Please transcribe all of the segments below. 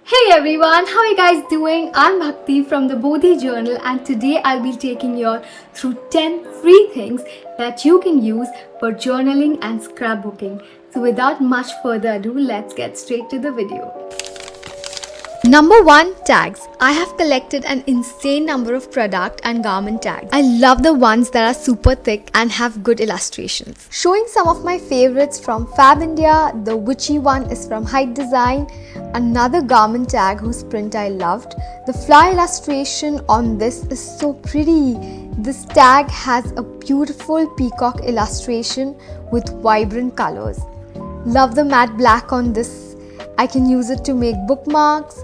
Hey everyone, how are you guys doing? I'm Bhakti from the Bodhi Journal, and today I'll be taking you through 10 free things that you can use for journaling and scrapbooking. So without much further ado, let's get straight to the video. Number 1, tags. I have collected an insane number of product and garment tags. I love the ones that are super thick and have good illustrations. Showing some of my favorites from Fab India, the witchy one is from Height Design, another garment tag whose print I loved. The fly illustration on this is so pretty. This tag has a beautiful peacock illustration with vibrant colors. Love the matte black on this. I can use it to make bookmarks.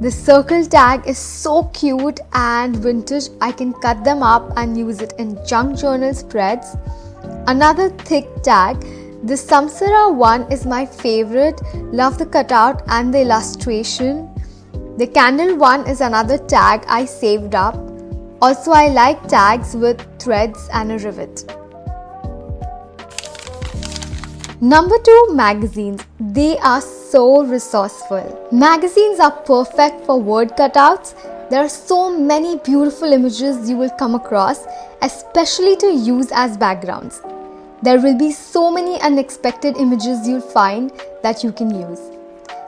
The circle tag is so cute and vintage. I can cut them up and use it in junk journal spreads. Another thick tag. The Samsara one is my favorite. Love the cutout and the illustration. The candle one is another tag I saved up. Also, I like tags with threads and a rivet. Number 2, magazines. They are so resourceful. Magazines are perfect for word cutouts. There are so many beautiful images you will come across, especially to use as backgrounds. There will be so many unexpected images you'll find that you can use.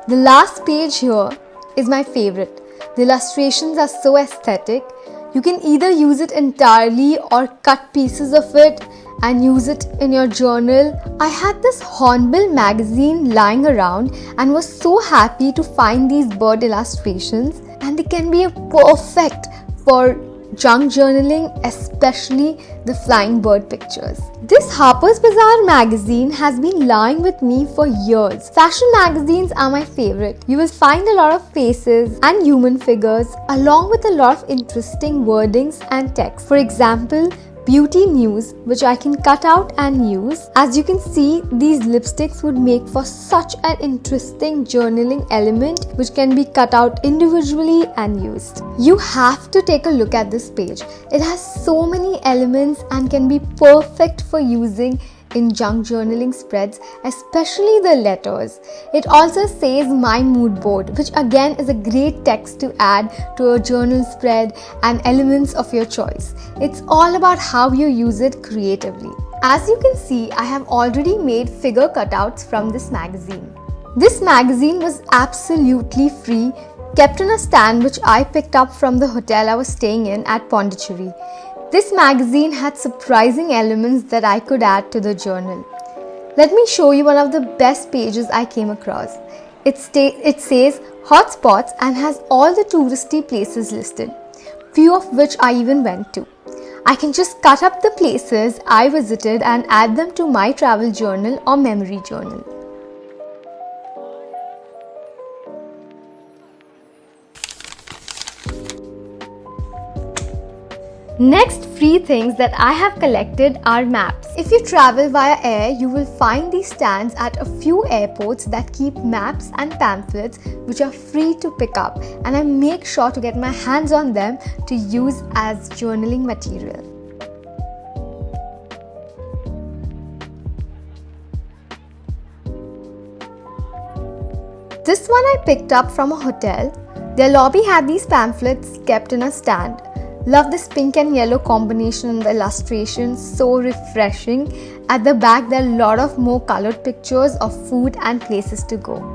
The last page here is my favorite. The illustrations are so aesthetic. You can either use it entirely or cut pieces of it and use it in your journal. I had this Hornbill magazine lying around and was so happy to find these bird illustrations, and they can be perfect for junk journaling, especially the flying bird pictures. This Harper's Bazaar magazine has been lying with me for years. Fashion magazines are my favorite. You will find a lot of faces and human figures along with a lot of interesting wordings and text. For example, Beauty News, which I can cut out and use. As you can see, these lipsticks would make for such an interesting journaling element which can be cut out individually and used. You have to take a look at this page. It has so many elements and can be perfect for using in junk journaling spreads, especially the letters. It also says My Mood Board, which again is a great text to add to a journal spread and elements of your choice. It's all about how you use it creatively. As you can see, I have already made figure cutouts from this magazine. This magazine was absolutely free, kept on a stand which I picked up from the hotel I was staying in at Pondicherry. This magazine had surprising elements that I could add to the journal. Let me show you one of the best pages I came across. It says hotspots and has all the touristy places listed, few of which I even went to. I can just cut up the places I visited and add them to my travel journal or memory journal. Next free things that I have collected are maps. If you travel via air, you will find these stands at a few airports that keep maps and pamphlets which are free to pick up, and I make sure to get my hands on them to use as journaling material. This one I picked up from a hotel. Their lobby had these pamphlets kept in a stand. Love this pink and yellow combination in the illustration, so refreshing. At the back there are a lot of more colored pictures of food and places to go.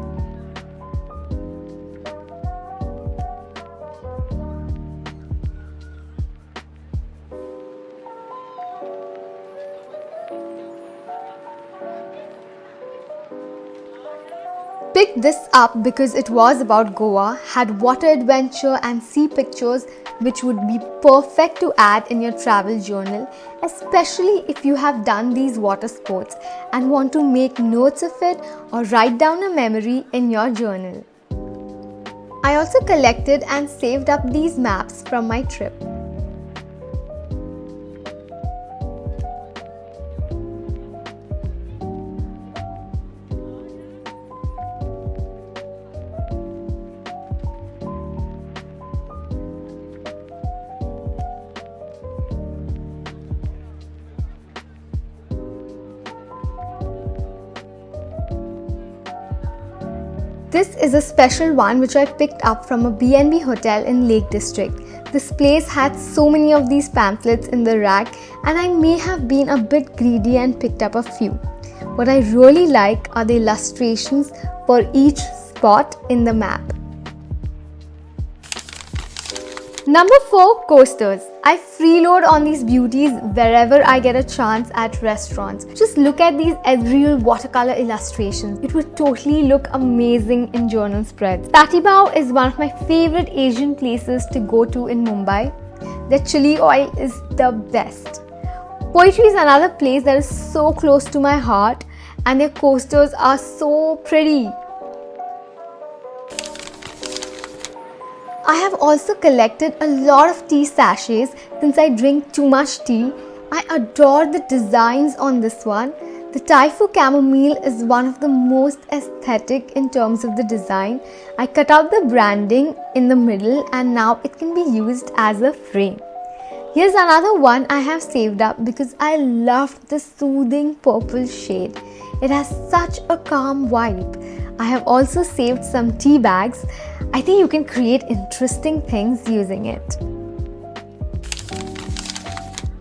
Picked this up because it was about Goa, had water adventure and sea pictures which would be perfect to add in your travel journal, especially if you have done these water sports and want to make notes of it or write down a memory in your journal. I also collected and saved up these maps from my trip. This is a special one which I picked up from a B&B hotel in Lake District. This place had so many of these pamphlets in the rack, and I may have been a bit greedy and picked up a few. What I really like are the illustrations for each spot in the map. Number 4, coasters. I freeload on these beauties wherever I get a chance at restaurants. Just look at these ethereal watercolor illustrations. It would totally look amazing in journal spreads. Tatibao is one of my favorite Asian places to go to in Mumbai. Their chili oil is the best. Poetry is another place that is so close to my heart, and their coasters are so pretty. I have also collected a lot of tea sachets since I drink too much tea. I adore the designs on this one. The Taifu chamomile is one of the most aesthetic in terms of the design. I cut out the branding in the middle and now it can be used as a frame. Here's another one I have saved up because I loved the soothing purple shade. It has such a calm vibe. I have also saved some tea bags. I think you can create interesting things using it.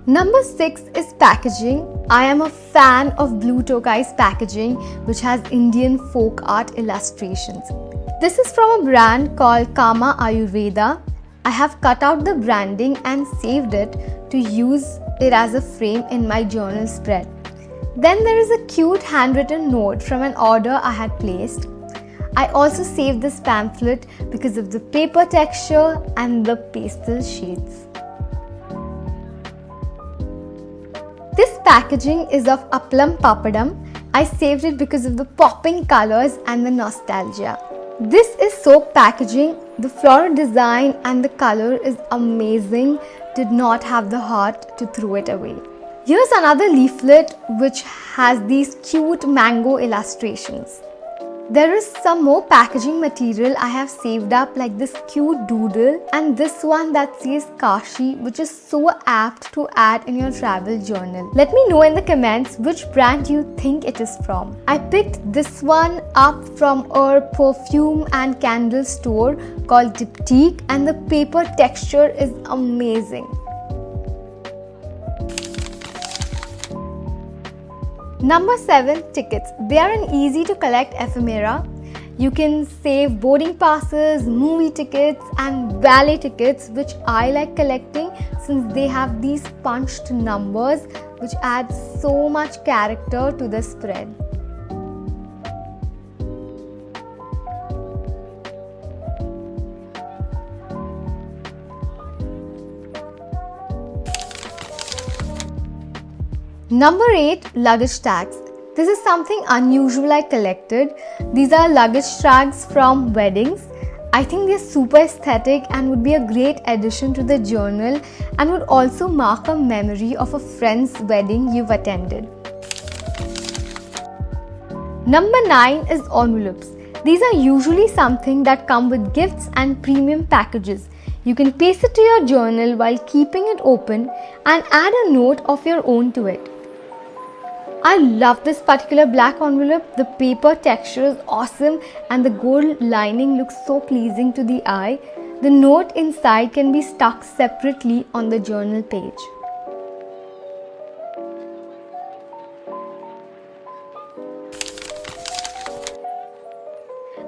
Number 6 is packaging. I am a fan of Blue Tokai's packaging, which has Indian folk art illustrations. This is from a brand called Kama Ayurveda. I have cut out the branding and saved it to use it as a frame in my journal spread. Then there is a cute handwritten note from an order I had placed. I also saved this pamphlet because of the paper texture and the pastel shades. This packaging is of Appalam Papadam. I saved it because of the popping colors and the nostalgia. This is soap packaging. The floral design and the color is amazing. Did not have the heart to throw it away. Here's another leaflet which has these cute mango illustrations. There is some more packaging material I have saved up, like this cute doodle and this one that says Kashi, which is so apt to add in your travel journal. Let me know in the comments which brand you think it is from. I picked this one up from a perfume and candle store called Diptyque, and the paper texture is amazing. Number 7, tickets. They are an easy to collect ephemera. You can save boarding passes, movie tickets and ballet tickets, which I like collecting since they have these punched numbers which add so much character to the spread. Number 8, luggage tags. This is something unusual I collected. These are luggage tags from weddings. I think they're super aesthetic and would be a great addition to the journal and would also mark a memory of a friend's wedding you've attended. Number 9 is envelopes. These are usually something that come with gifts and premium packages. You can paste it to your journal while keeping it open and add a note of your own to it. I love this particular black envelope. The paper texture is awesome and the gold lining looks so pleasing to the eye. The note inside can be stuck separately on the journal page.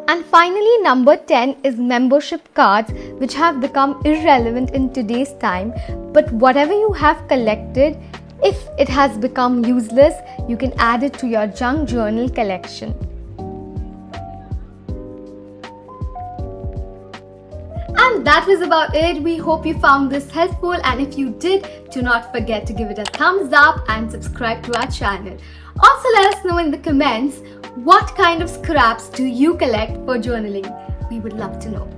And finally, number 10 is membership cards, which have become irrelevant in today's time. But whatever you have collected, if it has become useless, you can add it to your junk journal collection. And that was about it. We hope you found this helpful, and if you did, do not forget to give it a thumbs up and subscribe to our channel. Also, let us know in the comments what kind of scraps do you collect for journaling. We would love to know.